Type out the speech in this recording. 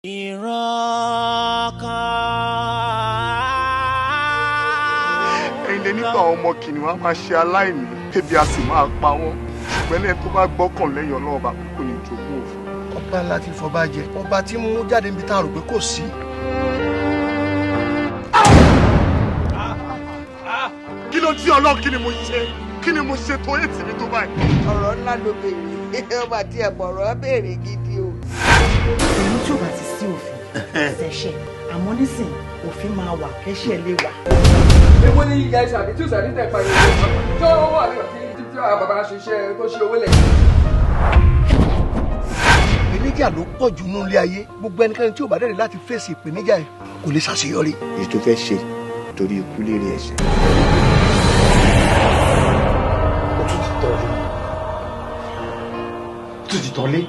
ẹ̀yin lè nípa àwọn ọmọ kìnìún á máa ṣe aláìní ebi a sì máa pa wọ́n ṣùgbọ́n ẹni tó bá gbọ́kàn lẹ́yìn Ọlọ́run bá kò ní jogún òfin. ọba ńlá ti fọba jẹ ọba tí mú jáde níbi tá a rò pé kò sí. kí ló jí Ọlọ́run kí ni mo ṣe tó ètì mi tó báyìí. ọ̀rọ̀ ńlá ló béèrè ọba tí ẹ̀ bọ̀rọ̀ béèrè gidi o. èyí tí ò bá ti sí òfin ṣẹ̀ṣẹ̀ àmọ́ nísìn òfin máa wà kẹ́ṣẹ̀ lè wà. èwo ni ìyá ẹ̀ṣẹ̀ àbí tí ò sàrí tẹ̀ parí tó wà ní ọ̀tí tí àwọn bàbá ṣiṣẹ́ tó ṣe owó lẹ̀. ìpèníjà ló pọ̀ jù nínú ilé ayé gbogbo ẹnikẹ́ni tí ò bá dẹ̀rẹ̀ láti fèsì ìpèníjà ẹ̀ kò lè ṣàṣeyọrí. èyí tó fẹ́ ṣe torí ikú lérè ẹ̀ṣẹ̀. ó tún ti tọ́ lé.